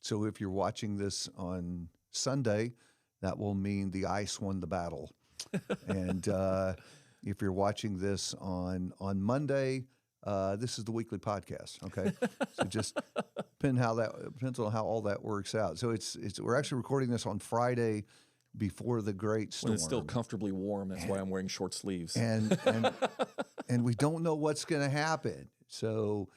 So if you're watching this on Sunday, that will mean the ice won the battle. And if you're watching this on Monday, this is the weekly podcast. Okay, so just depends on how all that works out. So we're actually recording this on Friday before the great storm. When it's still comfortably warm, that's why I'm wearing short sleeves. And we don't know what's going to happen. So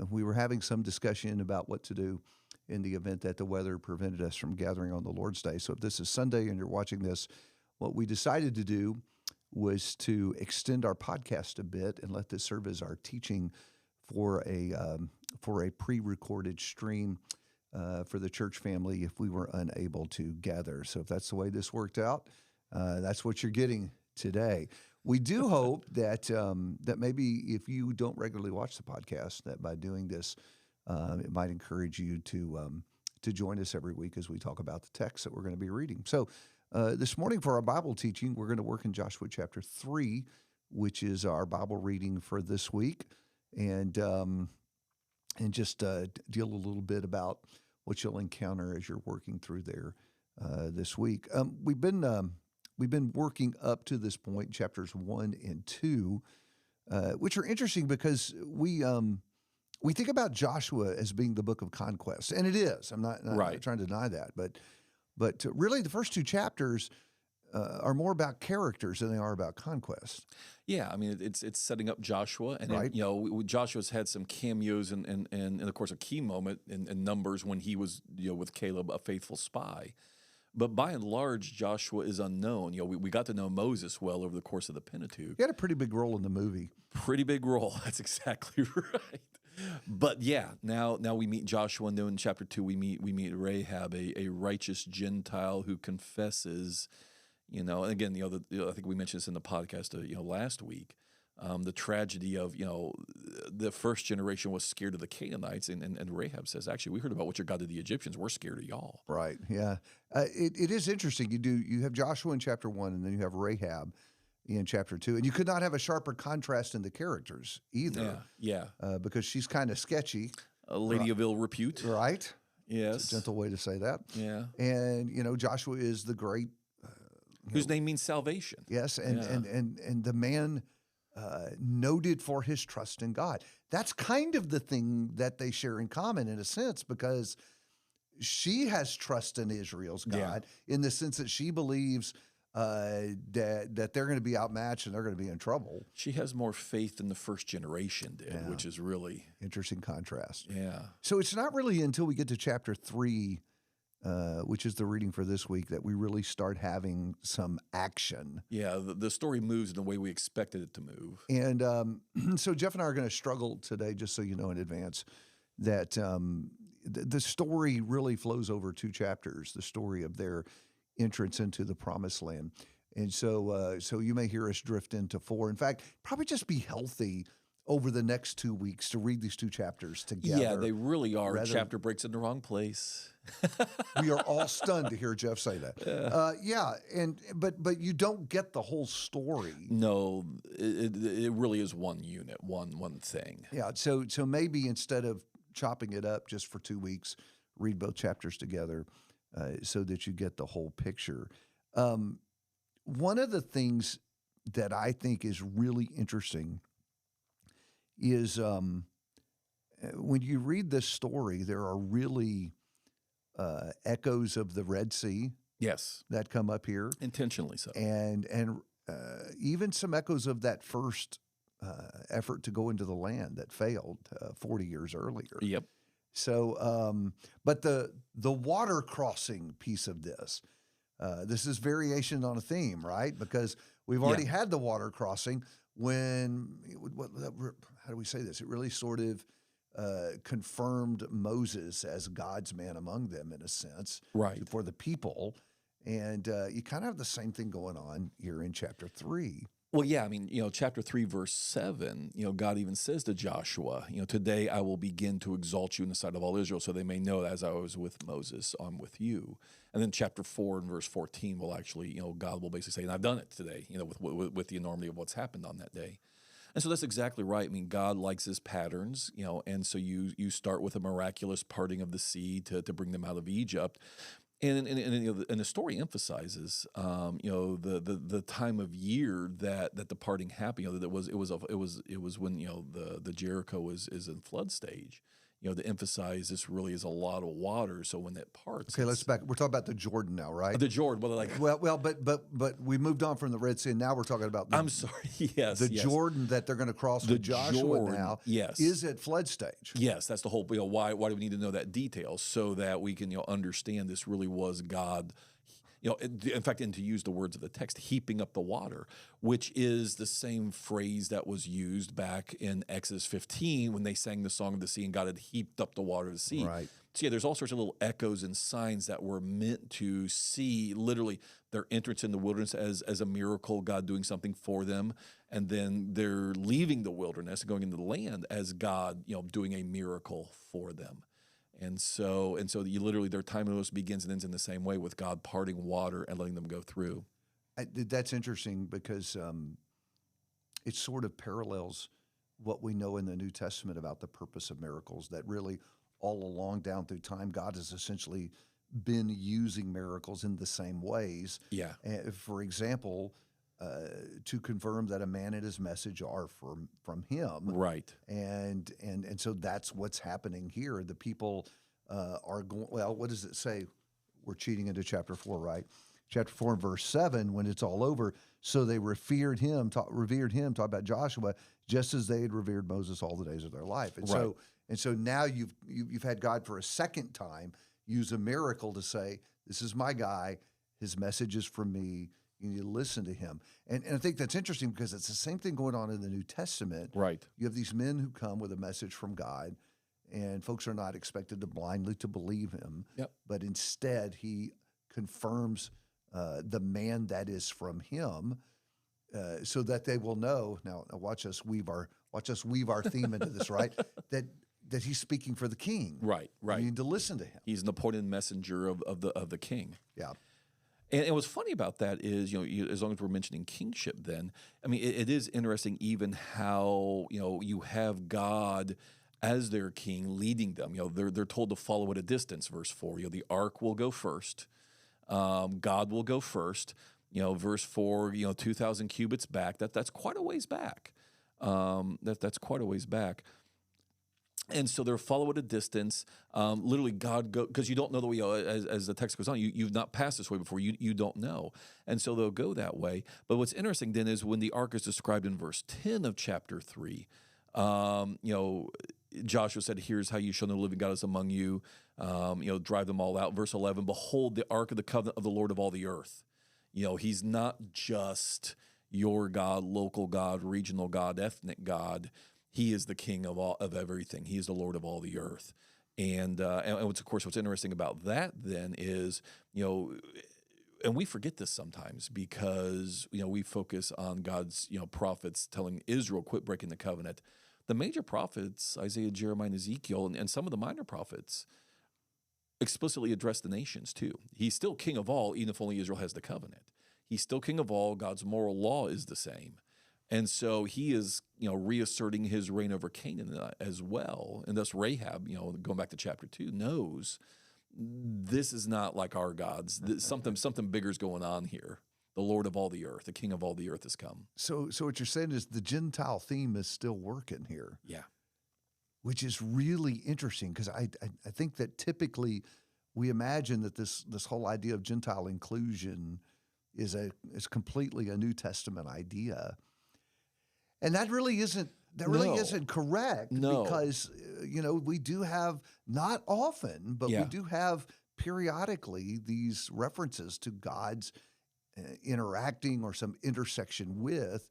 we were having some discussion about what to do in the event that the weather prevented us from gathering on the Lord's Day. So if this is Sunday and you're watching this, what we decided to do was to extend our podcast a bit and let this serve as our teaching for a pre-recorded stream for the church family if we were unable to gather. So if that's the way this worked out, that's what you're getting today. We do hope that that maybe if you don't regularly watch the podcast, that by doing this, it might encourage you to join us every week as we talk about the text that we're going to be reading. So this morning for our Bible teaching, we're going to work in Joshua chapter 3, which is our Bible reading for this week, and just deal a little bit about what you'll encounter as you're working through there this week. We've been working up to this point, chapters 1 and 2, which are interesting because we think about Joshua as being the book of conquest, and it is. I'm not trying to deny that, but really the first two chapters are more about characters than they are about conquest. Yeah, I mean it's setting up Joshua, and right. Joshua's had some cameos and of course a key moment in Numbers when he was with Caleb, a faithful spy. But by and large, Joshua is unknown. We got to know Moses well over the course of the Pentateuch. He had a pretty big role in the movie. Pretty big role. That's exactly right. But yeah, now we meet Joshua, and then in chapter 2 we meet Rahab, a righteous Gentile who confesses. And again, I think we mentioned this in the podcast, last week. The tragedy of, the first generation was scared of the Canaanites, and Rahab says, actually, we heard about what your God did to the Egyptians. We're scared of y'all. Right. Yeah. It is interesting. You have Joshua in chapter 1, and then you have Rahab in chapter 2, and you could not have a sharper contrast in the characters either. Yeah. Because she's kind of sketchy. A lady of ill repute. Right. Yes. It's a gentle way to say that. Yeah. And, Joshua is the great. Whose name means salvation. Yes. And the man noted for his trust in God. That's kind of the thing that they share in common in a sense, because she has trust in Israel's God in the sense that she believes that they're going to be outmatched and they're going to be in trouble. She has more faith than the first generation did, which is really interesting contrast. Yeah. So it's not really until we get to chapter 3, which is the reading for this week, that we really start having some action. Yeah, the story moves in the way we expected it to move. And so Jeff and I are going to struggle today, just so you know in advance, that the story really flows over 2 chapters, the story of their entrance into the promised land. And so you may hear us drift into 4. In fact, probably just be healthy over the next 2 weeks to read these 2 chapters together. Yeah, they really are. A chapter breaks in the wrong place. We are all stunned to hear Jeff say that. But you don't get the whole story. No, it really is one unit, one thing. Yeah, so maybe instead of chopping it up just for 2 weeks, read both chapters together so that you get the whole picture. One of the things that I think is really interesting is when you read this story, there are really echoes of the Red Sea. Yes, that come up here intentionally so, and even some echoes of that first effort to go into the land that failed 40 years earlier. Yep. So, but the water crossing piece of this is variation on a theme, right? Because we've already had the water crossing when, how do we say this? It really sort of confirmed Moses as God's man among them in a sense, right, for the people. And you kind of have the same thing going on here in chapter 3. Well, yeah, I mean, chapter 3, verse 7, God even says to Joshua, today I will begin to exalt you in the sight of all Israel so they may know that as I was with Moses, I'm with you. And then chapter 4 and verse 14 will actually, God will basically say, and I've done it today, with the enormity of what's happened on that day. And so that's exactly right. I mean, God likes his patterns, and so you start with a miraculous parting of the sea to bring them out of Egypt. And the story emphasizes, the time of year that the parting happened. That it was when the Jericho is in flood stage. To emphasize this really is a lot of water. So when it parts, Okay, let's back. We're talking about the Jordan now, right? the Jordan. Well, like Well, but we moved on from the Red Sea, and now we're talking about I'm sorry. Yes, the yes. Jordan that they're going to cross The with Joshua Jordan, now. yes. Is at flood stage. Yes, that's the whole. Why do we need to know that detail so that we can understand this really was God. In fact, and to use the words of the text, heaping up the water, which is the same phrase that was used back in Exodus 15 when they sang the song of the sea and God had heaped up the water of the sea. Right. So there's all sorts of little echoes and signs that were meant to see literally their entrance in the wilderness as a miracle, God doing something for them, and then they're leaving the wilderness and going into the land as God, doing a miracle for them. And so you literally their time of those begins and ends in the same way with God parting water and letting them go through. That's interesting because it sort of parallels what we know in the New Testament about the purpose of miracles, that really all along down through time, God has essentially been using miracles in the same ways. Yeah. For example, to confirm that a man and his message are from him. Right. And so that's what's happening here. The people are going, well, what does it say? We're cheating into chapter 4, right? Chapter 4 and verse 7, when it's all over, so they revered him, talk about Joshua, just as they had revered Moses all the days of their life. And Right. so now you've had God for a second time use a miracle to say, this is my guy, his message is from me. You need to listen to him. And I think that's interesting because it's the same thing going on in the New Testament. Right. You have these men who come with a message from God, and folks are not expected to blindly to believe him. Yep. But instead, he confirms the man that is from him, so that they will know. Now watch us weave our theme into this, right? That he's speaking for the king. Right. You need to listen to him. He's an appointed messenger of the king. Yeah. And what's funny about that is, as long as we're mentioning kingship, then I mean, it is interesting even how you have God as their king leading them. They're told to follow at a distance. Verse 4. The ark will go first. God will go first. Verse 4. 2,000 cubits back. That's quite a ways back. That's quite a ways back. And so they're follow at a distance. Literally, God go because you don't know the way. As the text goes on, you've not passed this way before. You don't know, and so they'll go that way. But what's interesting then is when the ark is described in verse 10 of chapter 3. Joshua said, "Here's how you shall know the living God is among you." Drive them all out. Verse 11. Behold, the ark of the covenant of the Lord of all the earth. He's not just your God, local God, regional God, ethnic God. He is the king of everything. He is the Lord of all the earth. And what's interesting about that then is, and we forget this sometimes because, we focus on God's, prophets telling Israel, quit breaking the covenant. The major prophets, Isaiah, Jeremiah, and Ezekiel, and some of the minor prophets explicitly address the nations too. He's still king of all, even if only Israel has the covenant. He's still king of all. God's moral law is the same. And so he is, reasserting his reign over Canaan as well. And thus Rahab, going back to chapter 2, knows this is not like our gods. Something bigger is going on here. The Lord of all the earth, the King of all the earth has come. So what you're saying is the Gentile theme is still working here. Yeah. Which is really interesting because I think that typically we imagine that this whole idea of Gentile inclusion is completely a New Testament idea. And that really isn't correct. No. Because we do have, not often, but we do have periodically these references to God's interacting or some intersection with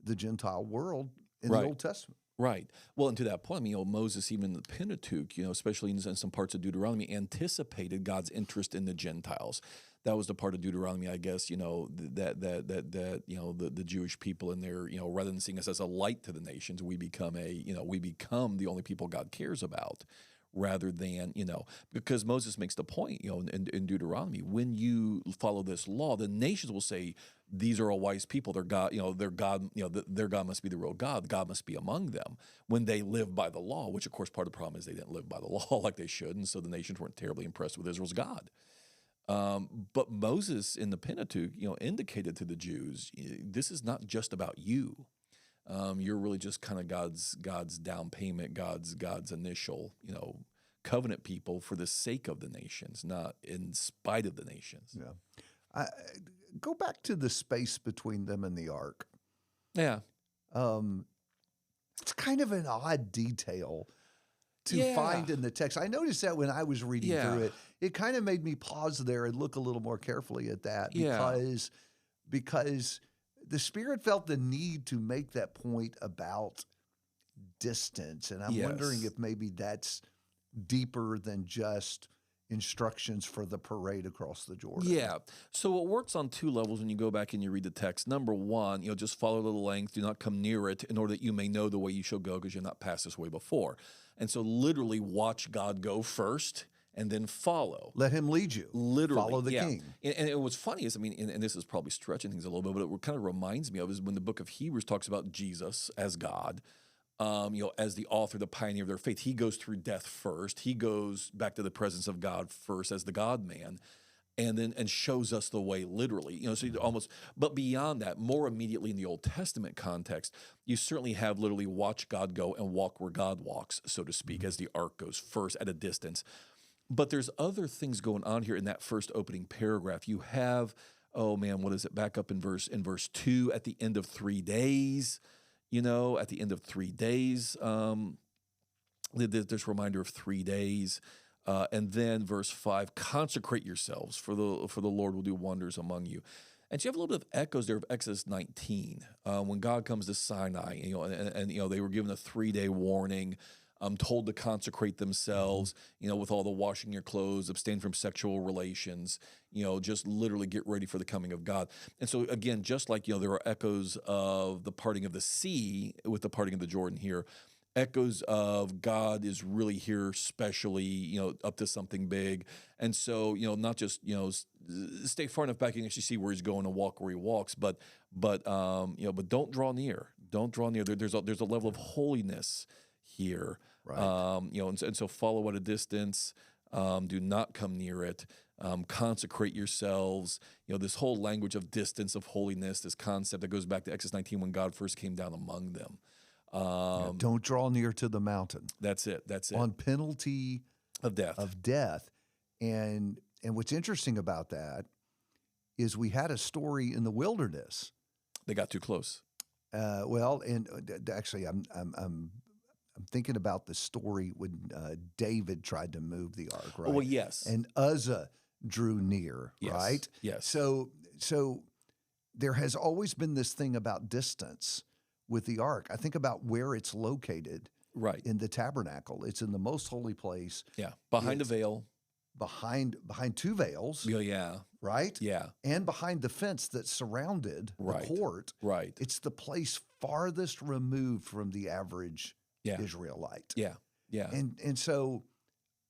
the Gentile world in the Old Testament. Right. Well, and to that point, Moses, even in the Pentateuch, especially in some parts of Deuteronomy, anticipated God's interest in the Gentiles. That was the part of Deuteronomy, I guess, that the Jewish people in there, rather than seeing us as a light to the nations, we become the only people God cares about, rather than, because Moses makes the point, in Deuteronomy, when you follow this law, the nations will say, these are all wise people. Their God, their God, their God must be the real God. God must be among them when they live by the law, which of course part of the problem is they didn't live by the law like they should. And so the nations weren't terribly impressed with Israel's God. But Moses in the Pentateuch, indicated to the Jews, this is not just about you. You're really just kind of God's down payment, God's initial, covenant people for the sake of the nations, not in spite of the nations. Yeah. Go back to the space between them and the ark. Yeah. It's kind of an odd detail to find in the text. I noticed that when I was reading through it. It kind of made me pause there and look a little more carefully at that because the Spirit felt the need to make that point about distance. And I'm wondering if maybe that's deeper than just instructions for the parade across the Jordan. Yeah. So it works on two levels when you go back and you read the text. Number one, just follow the length, do not come near it, in order that you may know the way you shall go, because you're not passed this way before. And so literally watch God go first and then follow. Let him lead you. Literally. Follow the king. And what's funny is, and this is probably stretching things a little bit, but it kind of reminds me of is when the book of Hebrews talks about Jesus as God, as the author, the pioneer of their faith. He goes through death first. He goes back to the presence of God first as the God-man, and shows us the way literally. So you almost, but beyond that, more immediately in the Old Testament context, you certainly have literally watch God go and walk where God walks, so to speak, as the ark goes first at a distance. But there's other things going on here in that first opening paragraph. You have, what is it? Back up in verse 2, at the end of 3 days, at the end of 3 days, this reminder of 3 days. And then verse 5, consecrate yourselves, for the Lord will do wonders among you. And so you have a little bit of echoes there of Exodus 19, when God comes to Sinai, and they were given a 3-day warning, told to consecrate themselves, with all the washing your clothes, abstain from sexual relations, just literally get ready for the coming of God. And so again, just like, there are echoes of the parting of the sea with the parting of the Jordan here, echoes of God is really here specially, up to something big. And so, not just, stay far enough back you can actually see where he's going and walk where he walks, but don't draw near. Don't draw near. There's a level of holiness here. Right. And so follow at a distance, do not come near it, consecrate yourselves, this whole language of distance, of holiness, this concept that goes back to Exodus 19 when God first came down among them. Don't draw near to the mountain. That's it. On penalty of death. And what's interesting about that is we had a story in the wilderness. They got too close. Actually, I'm thinking about the story when David tried to move the ark, right? Oh, well, yes. And Uzzah drew near, right? Yes. So there has always been this thing about distance with the ark. I think about where it's located. Right. In the tabernacle. It's in the most holy place. Yeah. Behind a veil. Behind 2 veils. Yeah. Right? Yeah. And behind the fence that surrounded the court. Right. It's the place farthest removed from the average Israelite. Yeah. Yeah. And so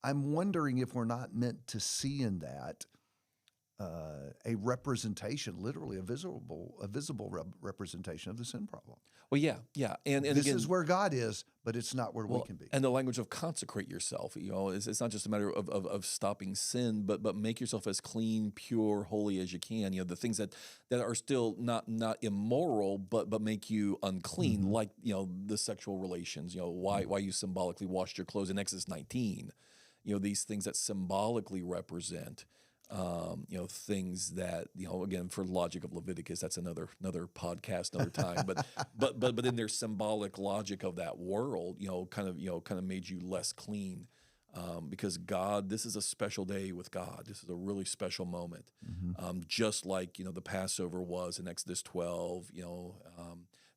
I'm wondering if we're not meant to see in that a representation, literally a visible representation of the sin problem. Well, yeah. And this again, is where God is, but it's not where we can be. And the language of consecrate yourself, it's not just a matter of stopping sin, but make yourself as clean, pure, holy as you can. The things that are still not immoral, but make you unclean, like the sexual relations. Why you symbolically washed your clothes in Exodus 19. These things that symbolically represent. Things that, again, for logic of Leviticus, that's another podcast, another time. But in their symbolic logic of that world, kind of made you less clean, because God, this is a special day with God. This is a really special moment, just like the Passover was in Exodus 12.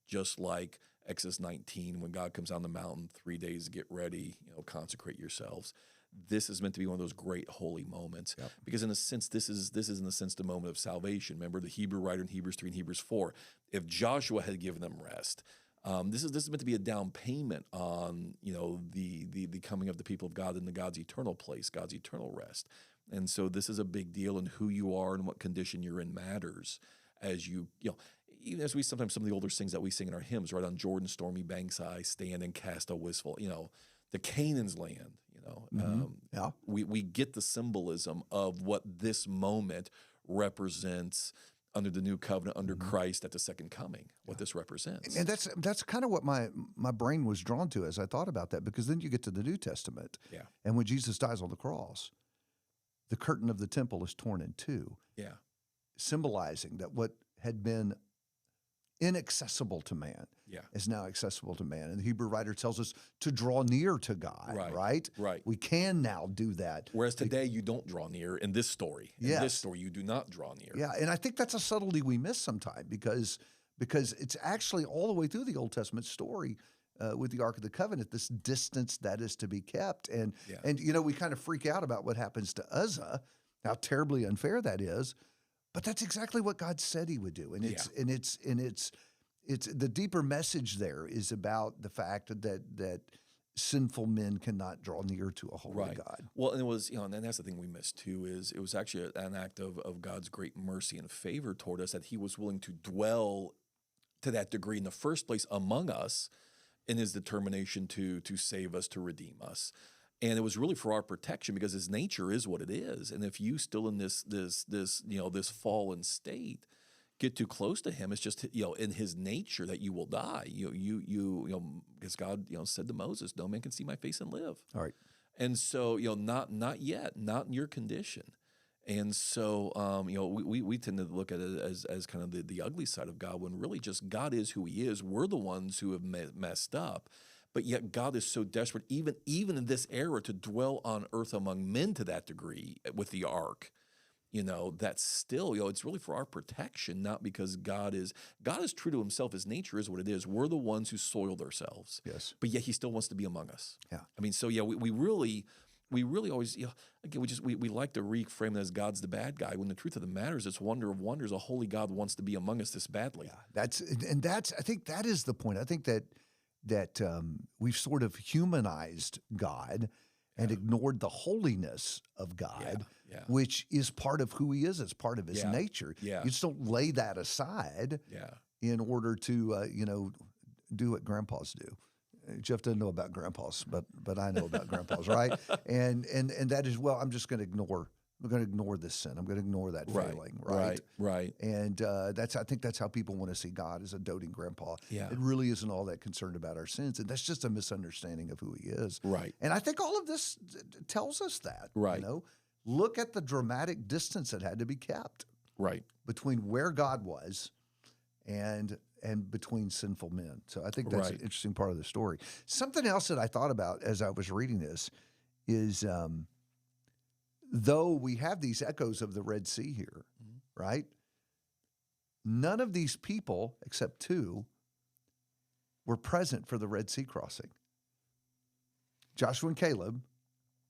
Just like Exodus 19 when God comes down the mountain, 3 days, get ready, consecrate yourselves. This is meant to be one of those great holy moments, because in a sense, this is in a sense the moment of salvation. Remember the Hebrew writer in Hebrews 3 and Hebrews 4. If Joshua had given them rest, This is meant to be a down payment on the coming of the people of God into God's eternal place, God's eternal rest. And so this is a big deal, and who you are and what condition you're in matters as even as we sometimes some of the older things that we sing in our hymns, right? On Jordan's stormy banks I stand and cast a wistful, the Canaan's land, Yeah. we get the symbolism of what this moment represents under the new covenant, under Christ at the second coming, what this represents. And that's kind of what my brain was drawn to as I thought about that, because then you get to the New Testament. Yeah. And when Jesus dies on the cross, the curtain of the temple is torn in two, Yeah. symbolizing that what had been inaccessible to man Yeah. is now accessible to man. And the Hebrew writer tells us to draw near to God, right? Right. We can now do that. Whereas today you don't draw near in this story. In Yes. this story you do not draw near. Yeah, and I think that's a subtlety we miss sometimes because it's actually all the way through the Old Testament story with the Ark of the Covenant, this distance that is to be kept. And we kind of freak out about what happens to Uzzah, how terribly unfair that is. But that's exactly what God said he would do. And it's the deeper message there is about the fact that sinful men cannot draw near to a holy God. Well, and it was, and that's the thing we missed too, is it was actually an act of God's great mercy and favor toward us, that he was willing to dwell to that degree in the first place among us in his determination to save us, to redeem us. And it was really for our protection, because his nature is what it is. And if you still in this fallen state get too close to him, it's just in his nature that you will die. Because God said to Moses, "No man can see my face and live." All right. And so not yet, not in your condition. And so we tend to look at it as kind of the ugly side of God, when really just God is who he is. We're the ones who have messed up. But yet God is so desperate, even in this era, to dwell on earth among men to that degree with the ark. That's still, it's really for our protection, not because God is true to himself. His nature is what it is. We're the ones who soiled ourselves. Yes. But yet he still wants to be among us. Yeah. I mean, so we really always, again, we like to reframe it as God's the bad guy, when the truth of the matter is, it's wonder of wonders, a holy God wants to be among us this badly. Yeah. I think that is the point. I think that we've sort of humanized God and ignored the holiness of God, which is part of who he is. It's part of his nature. Yeah. You just don't lay that aside in order to, do what grandpas do. Jeff doesn't know about grandpas, but I know about grandpas, right? And that is, I'm just going to ignore. I'm going to ignore this sin. I'm going to ignore that failing, right? Right. And I think that's how people want to see God, as a doting grandpa. Yeah. It really isn't all that concerned about our sins, and that's just a misunderstanding of who he is. Right. And I think all of this tells us that. Right. Look at the dramatic distance that had to be kept. Right. Between where God was and between sinful men. So I think that's an interesting part of the story. Something else that I thought about as I was reading this is, though we have these echoes of the Red Sea here, right? None of these people, except two, were present for the Red Sea crossing. Joshua and Caleb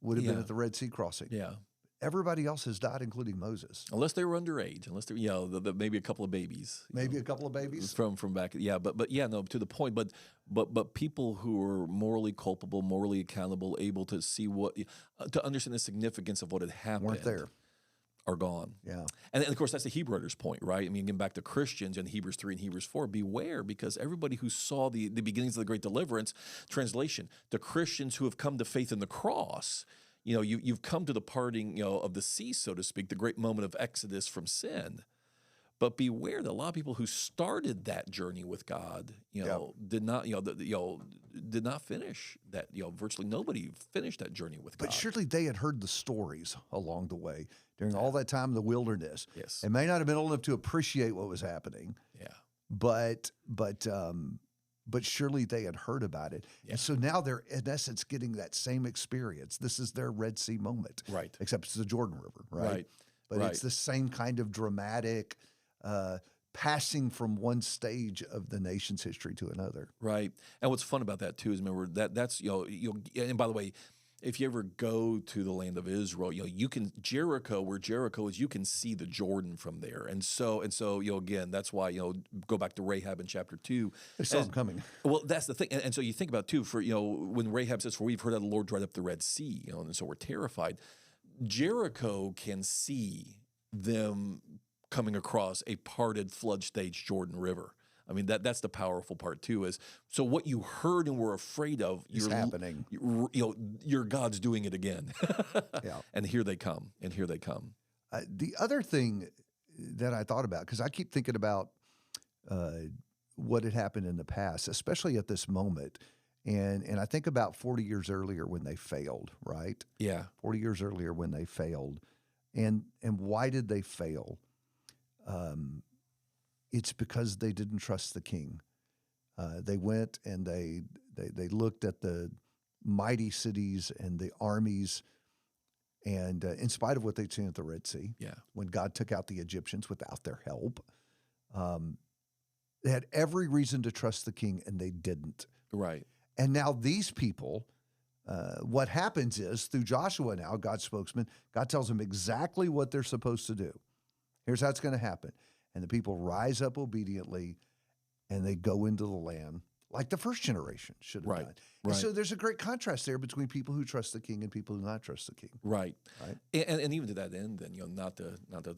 would have been at the Red Sea crossing. Yeah. Everybody else has died, including Moses. Unless they were underage, unless they're maybe a couple of babies. Maybe a couple of babies from back. Yeah, but to the point. But people who are morally culpable, morally accountable, able to see to understand the significance of what had happened, weren't there, are gone. Yeah, and of course that's the Hebrew writer's point, right? I mean, getting back to Christians in Hebrews 3 and Hebrews 4, beware, because everybody who saw the beginnings of the great deliverance, translation, the Christians who have come to faith in the cross. You've come to the parting, of the sea, so to speak, the great moment of exodus from sin. But beware that a lot of people who started that journey with God, did not finish that. Virtually nobody finished that journey with God. But surely they had heard the stories along the way during all that time in the wilderness. Yes, they may not have been old enough to appreciate what was happening. Yeah, but surely they had heard about it. Yeah. And so now they're, in essence, getting that same experience. This is their Red Sea moment. Right. Except it's the Jordan River, right? Right. But it's the same kind of dramatic passing from one stage of the nation's history to another. Right. And what's fun about that, too, is remember that's, and by the way, if you ever go to the land of Israel, you can Jericho, where Jericho is, you can see the Jordan from there, and so again, that's why go back to Rahab in chapter 2. They saw him coming. Well, that's the thing, and so you think about too, for when Rahab says, "For we've heard that the Lord dried up the Red Sea," and so we're terrified. Jericho can see them coming across a parted flood-stage Jordan River. I mean, that's the powerful part too. Is so what you heard and were afraid of is happening. Your God's doing it again. Yeah. And here they come. And here they come. The other thing that I thought about, because I keep thinking about what had happened in the past, especially at this moment, and I think about 40 years earlier when they failed, right? Yeah. 40 years earlier when they failed, and why did they fail? It's because they didn't trust the king. They went and they looked at the mighty cities and the armies, and in spite of what they'd seen at the Red Sea, when God took out the Egyptians without their help, they had every reason to trust the king, and they didn't. Right. And now these people, what happens is through Joshua now, God's spokesman, God tells them exactly what they're supposed to do. Here's how it's going to happen. And the people rise up obediently, and they go into the land like the first generation should have done. And so there's a great contrast there between people who trust the king and people who do not trust the king. Right. And even to that end, then not to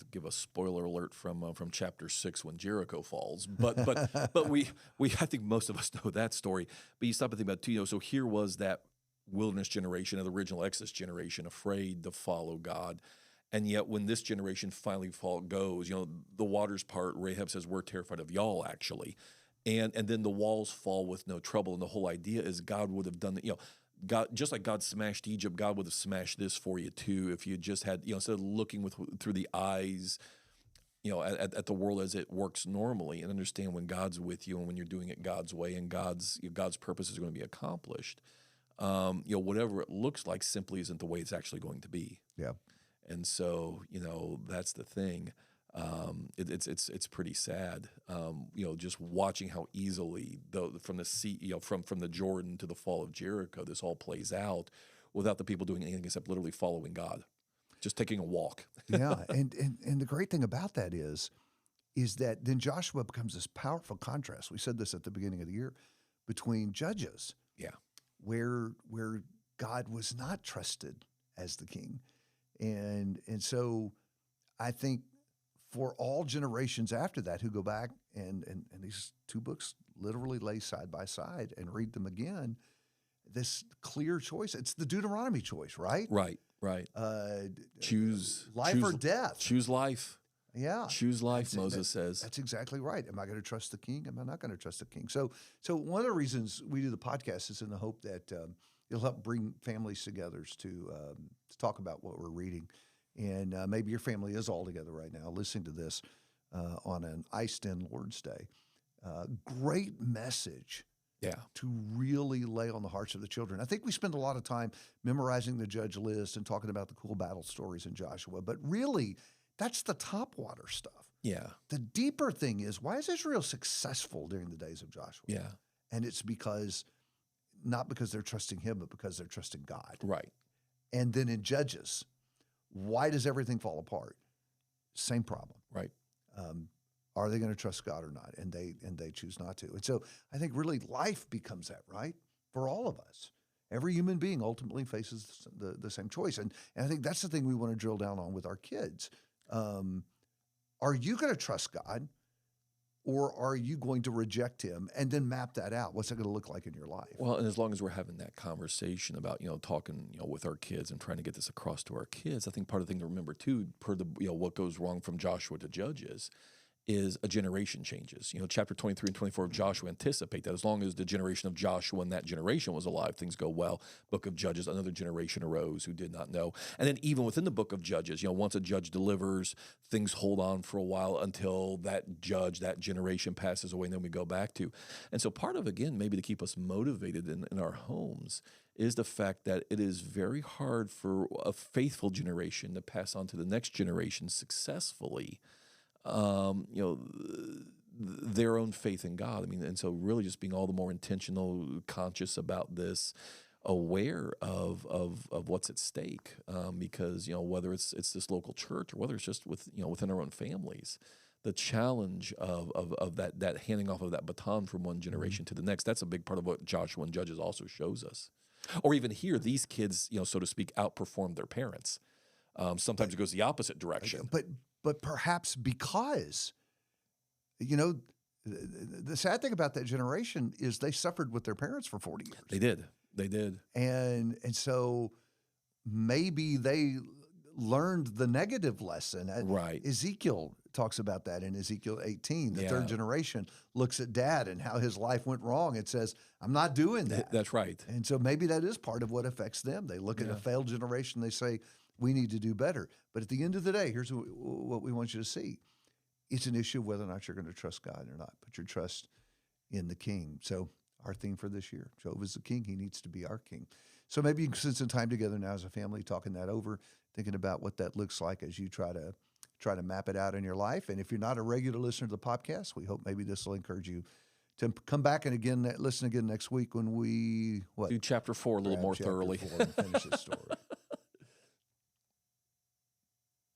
give a spoiler alert from chapter 6 when Jericho falls, but we I think most of us know that story. But you stop and think about it too. So here was that wilderness generation, the original Exodus generation, afraid to follow God. And yet when this generation finally goes, the waters part, Rahab says, we're terrified of y'all, actually. And then the walls fall with no trouble. And the whole idea is God would have done it. God, just like God smashed Egypt, God would have smashed this for you too if you just had, instead of looking through the eyes, at the world as it works normally, and understand when God's with you and when you're doing it God's way and God's purpose is going to be accomplished. Whatever it looks like simply isn't the way it's actually going to be. Yeah. And so, that's the thing. It's pretty sad. Just watching how easily from the sea, from the Jordan to the fall of Jericho, this all plays out without the people doing anything except literally following God, just taking a walk. Yeah, and the great thing about that is that then Joshua becomes this powerful contrast. We said this at the beginning of the year between Judges, where God was not trusted as the king. And so I think for all generations after that who go back and these two books literally lay side by side and read them again, this clear choice. It's the Deuteronomy choice, right? Right. Choose life or death. Choose life. Yeah. Choose life, Moses says. That's exactly right. Am I going to trust the king? Am I not going to trust the king? So one of the reasons we do the podcast is in the hope that it'll help bring families together to talk about what we're reading. And maybe your family is all together right now listening to this on an iced-in Lord's Day. Great message to really lay on the hearts of the children. I think we spend a lot of time memorizing the judge list and talking about the cool battle stories in Joshua, but really that's the topwater stuff. Yeah. The deeper thing is, why is Israel successful during the days of Joshua? Yeah. And it's not because they're trusting him, but because they're trusting God. Right. And then in Judges, why does everything fall apart? Same problem. Right. Are they going to trust God or not? And they choose not to. And so I think really life becomes that, right? For all of us. Every human being ultimately faces the same choice. And I think that's the thing we want to drill down on with our kids. Are you going to trust God, or are you going to reject him and then map that out? What's it going to look like in your life? Well, and as long as we're having that conversation about, talking, with our kids and trying to get this across to our kids, I think part of the thing to remember too, per the, what goes wrong from Joshua to Judges, is a generation changes. Chapter 23 and 24 of Joshua anticipate that as long as the generation of Joshua and that generation was alive, things go well. Book of Judges, another generation arose who did not know. And then even within the book of Judges, once a judge delivers, things hold on for a while until that generation passes away, and then we go back to. And so part of, again, maybe to keep us motivated in our homes is the fact that it is very hard for a faithful generation to pass on to the next generation successfully. Their own faith in God. And so really just being all the more intentional, conscious about this. aware of what's at stake, because whether it's this local church or whether it's just within our own families, the challenge of that handing off of that baton from one generation to the next. That's a big part of what Joshua and Judges also shows us. Or even here, these kids, so to speak, outperform their parents. Sometimes it goes the opposite direction. But perhaps because, the sad thing about that generation is they suffered with their parents for 40 years. They did. And so maybe they learned the negative lesson. Right. Ezekiel talks about that in Ezekiel 18. The third generation looks at dad and how his life went wrong. It says, I'm not doing that. That's right. And so maybe that is part of what affects them. They look at a failed generation, they say, we need to do better. But at the end of the day, here's what we want you to see. It's an issue of whether or not you're going to trust God or not. Put your trust in the King. So our theme for this year, Jehovah's the King. He needs to be our King. So maybe you can spend some time together now as a family, talking that over, thinking about what that looks like as you try to map it out in your life. And if you're not a regular listener to the podcast, we hope maybe this will encourage you to come back and listen again next week when we do chapter 4 a little more thoroughly. 4 and finish this story.